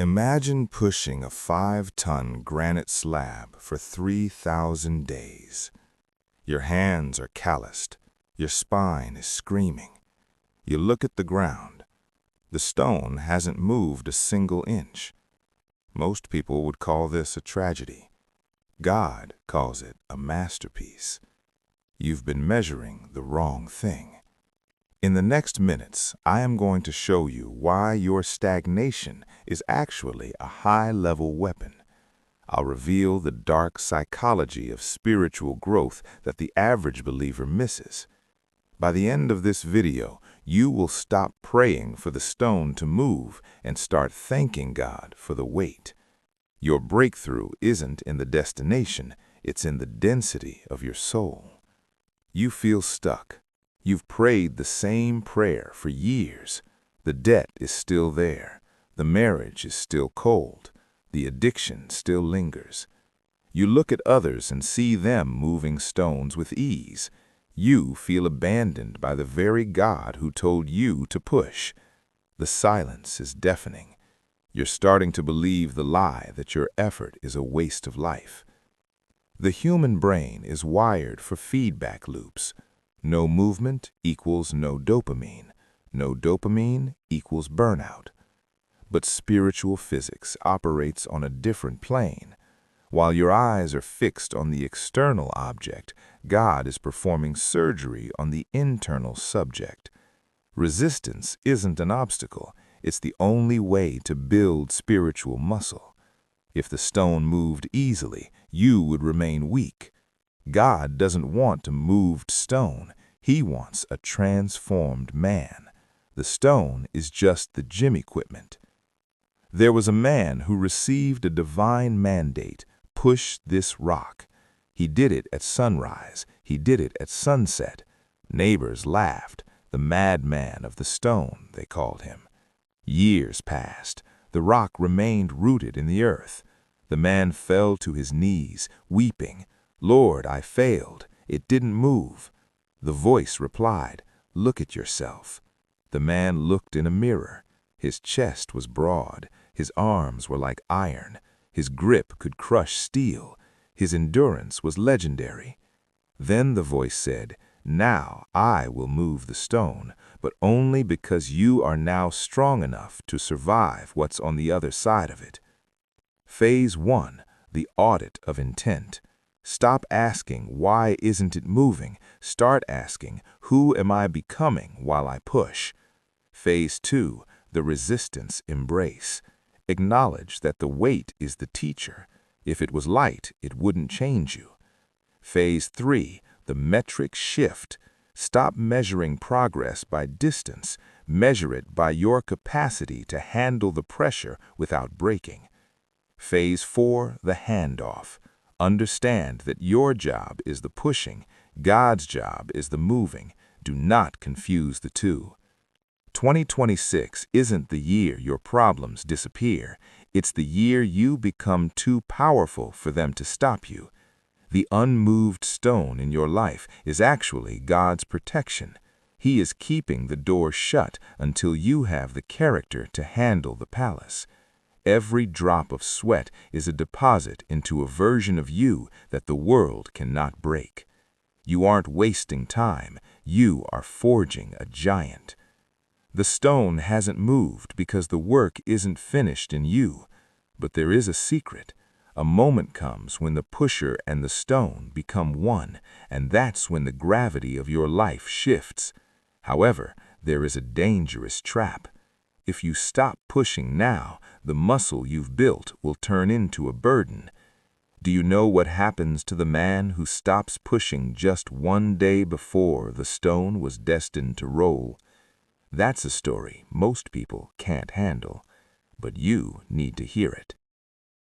Imagine pushing a 5-ton granite slab for 3,000 days. Your hands are calloused. Your spine is screaming. You look at the ground. The stone hasn't moved a single inch. Most people would call this a tragedy. God calls it a masterpiece. You've been measuring the wrong thing. In the next minutes, I am going to show you why your stagnation is actually a high-level weapon. I'll reveal the dark psychology of spiritual growth that the average believer misses. By the end of this video, you will stop praying for the stone to move and start thanking God for the weight. Your breakthrough isn't in the destination, it's in the density of your soul. You feel stuck. You've prayed the same prayer for years. The debt is still there. The marriage is still cold. The addiction still lingers. You look at others and see them moving stones with ease. You feel abandoned by the very God who told you to push. The silence is deafening. You're starting to believe the lie that your effort is a waste of life. The human brain is wired for feedback loops. No movement equals no dopamine. No dopamine equals burnout. But spiritual physics operates on a different plane. While your eyes are fixed on the external object, God is performing surgery on the internal subject. Resistance isn't an obstacle. It's the only way to build spiritual muscle. If the stone moved easily, you would remain weak. God doesn't want a moved stone. He wants a transformed man. The stone is just the gym equipment. There was a man who received a divine mandate: push this rock. He did it at sunrise. He did it at sunset. Neighbors laughed. The madman of the stone, they called him. Years passed. The rock remained rooted in the earth. The man fell to his knees, weeping. "Lord, I failed. It didn't move." The voice replied, "Look at yourself." The man looked in a mirror. His chest was broad. His arms were like iron. His grip could crush steel. His endurance was legendary. Then the voice said, "Now I will move the stone, but only because you are now strong enough to survive what's on the other side of it." Phase 1, the audit of intent. Stop asking, "Why isn't it moving?" Start asking, "Who am I becoming while I push?" Phase 2, the resistance embrace. Acknowledge that the weight is the teacher. If it was light, it wouldn't change you. Phase 3, the metric shift. Stop measuring progress by distance. Measure it by your capacity to handle the pressure without breaking. Phase 4, the handoff. Understand that your job is the pushing. God's job is the moving. Do not confuse the two. 2026 isn't the year your problems disappear. It's the year you become too powerful for them to stop you. The unmoved stone in your life is actually God's protection. He is keeping the door shut until you have the character to handle the palace. Every drop of sweat is a deposit into a version of you that the world cannot break. You aren't wasting time. You are forging a giant. The stone hasn't moved because the work isn't finished in you. But there is a secret. A moment comes when the pusher and the stone become one, and that's when the gravity of your life shifts. However, there is a dangerous trap. If you stop pushing now, the muscle you've built will turn into a burden. Do you know what happens to the man who stops pushing just one day before the stone was destined to roll? That's a story most people can't handle, but you need to hear it.